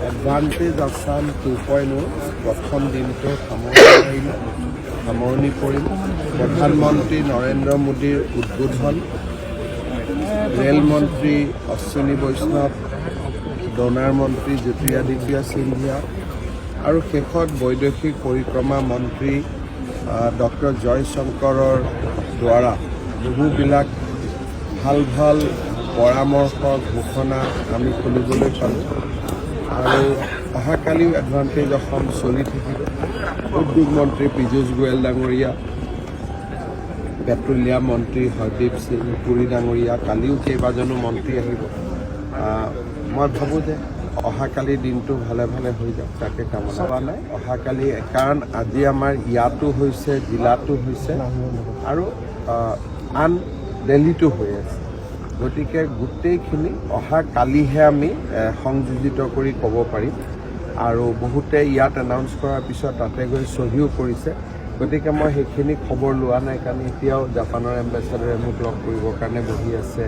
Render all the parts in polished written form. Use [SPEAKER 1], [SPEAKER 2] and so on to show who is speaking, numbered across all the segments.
[SPEAKER 1] Advantage Assam 2.0 প্ৰথম দিনটো সামৰণি পৰিল প্ৰধানমন্ত্ৰী নৰেন্দ্ৰ মোদীৰ উদ্বোধন, ৰেলমন্ত্ৰী অশ্বিনী বৈষ্ণৱ, ডনাৰ মন্ত্ৰী জ্যোতিৰাদিত্য সিন্ধিয়া আৰু শেষত বৈদেশিক পৰিক্ৰমা মন্ত্ৰী ডক্টৰ জয়শংকৰৰ দ্বাৰা বহুবিলাক ভাল ভাল পৰামৰ্শ ঘোষণা আমি শুনিবলৈ পালোঁ। আৰু অহাকালিও এডভান্টেজ অসম চলি থাকিব। উদ্যোগ মন্ত্ৰী পীযুষ গোৱেল ডাঙৰীয়া, পেট্ৰলিয়াম মন্ত্ৰী হৰদীপ সিং পুৰী ডাঙৰীয়া, কালিও কেইবাজনো মন্ত্ৰী আহিব। মই ভাবোঁ যে অহাকালি দিনটো ভালে ভালে হৈ যাওক, তাকে কামনা কৰা নাই। অহাকালি কাৰণ আজি আমাৰ ইয়াতো হৈছে, জিলাতো হৈছে আৰু আন দিল্লীতো হৈ আছে। গতিকে গোটেইখিনি অহাকালিহে আমি সংযোজিত কৰি ক'ব পাৰিম। আৰু বহুতে ইয়াত এনাউন্স কৰাৰ পিছত তাতে গৈ চহীও কৰিছে। গতিকে মই সেইখিনি খবৰ লোৱা নাই, কাৰণ এতিয়াও জাপানৰ এম্বেচাডৰে মোক লগ কৰিবৰ কাৰণে বহি আছে।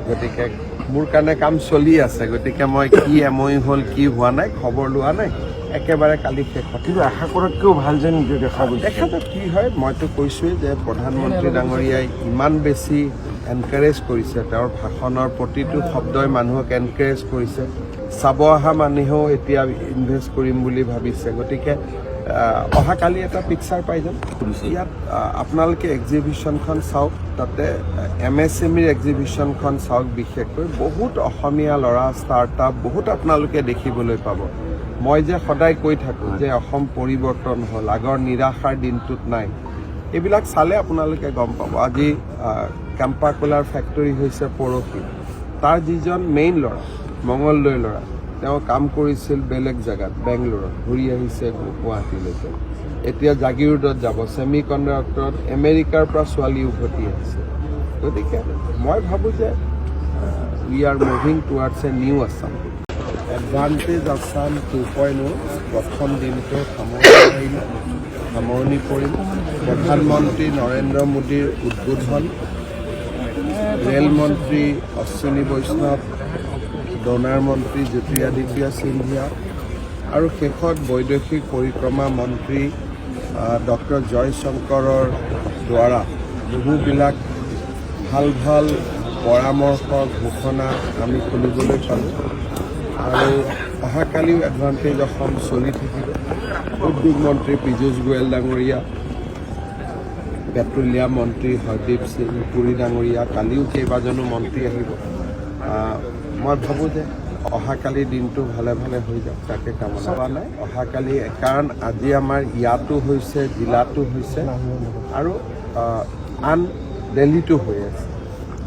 [SPEAKER 1] গতিকে মোৰ কাৰণে কাম চলি আছে। গতিকে মই কি এমঅ'ইউ হ'ল, কি হোৱা নাই, খবৰ লোৱা নাই। একেবাৰে কালি শেষত
[SPEAKER 2] কিন্তু আশা কৰাতকৈও ভাল যেন দেখা
[SPEAKER 1] যাওক কি হয়। মইতো কৈছোঁৱেই যে প্ৰধানমন্ত্ৰী ডাঙৰীয়াই ইমান বেছি এনকাৰেজ কৰিছে, তেওঁৰ ভাষণৰ প্ৰতিটো শব্দই মানুহক এনকাৰেজ কৰিছে। চাব অহা মানুহেও এতিয়া ইনভেষ্ট কৰিম বুলি ভাবিছে। গতিকে অহাকালি এটা পিকচাৰ পাই যাম। ইয়াত আপোনালোকে এক্সিবিশ্যনখন চাওক, তাতে MSMEৰ এক্সিবিশ্যনখন চাওক। বিশেষকৈ বহুত অসমীয়া ল'ৰা ষ্টাৰ্টআপ বহুত আপোনালোকে দেখিবলৈ পাব। মই যে সদায় কৈ থাকোঁ যে অসম পৰিৱৰ্তন হ'ল, আগৰ নিৰাশাৰ দিনটোত নাই। এইবিলাক চালে আপোনালোকে গম পাব। আজি কেম্পাকোলাৰ ফেক্টৰী হৈছে পৰহি। তাৰ যিজন মেইন ল'ৰা, মঙলদৈৰ ল'ৰা, তেওঁ কাম কৰিছিল বেলেগ জেগাত, বেংগলোৰত, ঘূৰি আহিছে গুৱাহাটীলৈকে। এতিয়া জাগিৰোডত যাব, ছেমি কণ্ডাক্টৰত আমেৰিকাৰ পৰা ছোৱালী উভতি আহিছে। গতিকে মই ভাবোঁ যে we are moving towards a new Assam. Advantage Assam 2.0 প্ৰথম দিনটো সামৰণি পৰিল প্ৰধানমন্ত্ৰী নৰেন্দ্ৰ মোদীৰ উদ্বোধন, ৰেলমন্ত্ৰী অশ্বিনী বৈষ্ণৱ, ডনাৰ মন্ত্ৰী জ্যোতিৰাদিত্য সিন্ধিয়া আৰু শেষত বৈদেশিক পৰিক্ৰমা মন্ত্ৰী ডক্টৰ জয়শংকৰৰ দ্বাৰা বহুবিলাক ভাল ভাল পৰামৰ্শ ঘোষণা আমি শুনিবলৈ পালোঁ। আৰু অহাকালিও এডভান্টেজ অসম চলি থাকিব। উদ্যোগ মন্ত্ৰী পীযুষ গোৱেল ডাঙৰীয়া, পেট্ৰলিয়াম মন্ত্ৰী হৰদীপ সিং পুৰী ডাঙৰীয়া, কালিও কেইবাজনো মন্ত্ৰী আহিব। মই ভাবোঁ যে অহাকালি দিনটো ভালে ভালে হৈ যাওক, তাকে কামনা কৰা নাই। অহাকালি কাৰণ আজি আমাৰ ইয়াতো হৈছে, জিলাতো হৈছে আৰু আন দিল্লীতো হৈ আছে।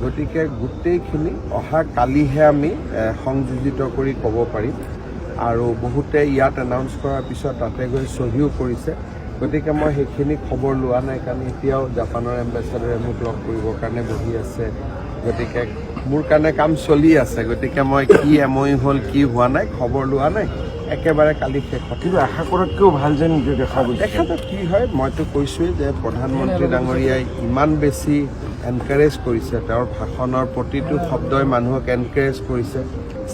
[SPEAKER 1] গতিকে গোটেইখিনি অহাকালিহে আমি সংযোজিত কৰি ক'ব পাৰিম। আৰু বহুতে ইয়াত এনাউন্স কৰাৰ পিছত তাতে গৈ চহীও কৰিছে। গতিকে মই সেইখিনি খবৰ লোৱা নাই, কাৰণ এতিয়াও জাপানৰ এম্বেচাডৰে মোক লগ কৰিবৰ কাৰণে বহি আছে। গতিকে মোৰ কাৰণে কাম চলি আছে। গতিকে মই কি এমঅ'ইউ হ'ল, কি হোৱা নাই, খবৰ লোৱা নাই। একেবাৰে কালি শেষত
[SPEAKER 2] কিন্তু আশা কৰাতকৈও ভাল যেন দেখা
[SPEAKER 1] যাওক কি হয়। মইতো কৈছোঁৱেই যে প্ৰধানমন্ত্ৰী ডাঙৰীয়াই ইমান বেছি এনকাৰেজ কৰিছে, তেওঁৰ ভাষণৰ প্ৰতিটো শব্দই মানুহক এনকাৰেজ কৰিছে।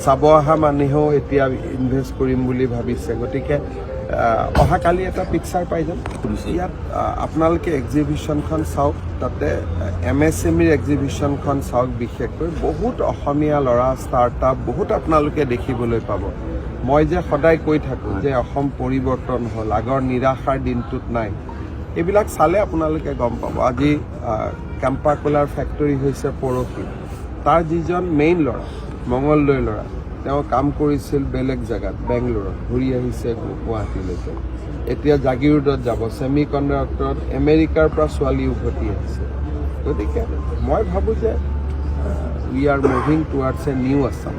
[SPEAKER 1] চাব অহা মানুহেও এতিয়া ইনভেষ্ট কৰিম বুলি ভাবিছে। গতিকে অহাকালি এটা পিকচাৰ পাই যাম। ইয়াত আপোনালোকে এক্সিবিশ্যনখন চাওক, তাতে MSMEৰ এক্সিবিশ্যনখন চাওক। বিশেষকৈ বহুত অসমীয়া ল'ৰা ষ্টাৰ্টআপ বহুত আপোনালোকে দেখিবলৈ পাব। মই যে সদায় কৈ থাকোঁ যে অসম পৰিৱৰ্তন হ'ল, আগৰ নিৰাশাৰ দিনটোত নাই। এইবিলাক চালে আপোনালোকে গম পাব। আজি কেম্পাকোলাৰ ফেক্টৰী হৈছে পৰহি। তাৰ যিজন মেইন ল'ৰা, মঙলদৈৰ ল'ৰা, তেওঁ কাম কৰিছিল বেলেগ জেগাত, বেংগলোৰত, ঘূৰি আহিছে গুৱাহাটীলৈকে। এতিয়া জাগিৰোডত যাব, ছেমি কণ্ডাক্টৰত আমেৰিকাৰ পৰা ছোৱালী উভতি আহিছে। গতিকে মই ভাবোঁ যে we are moving towards a new Assam.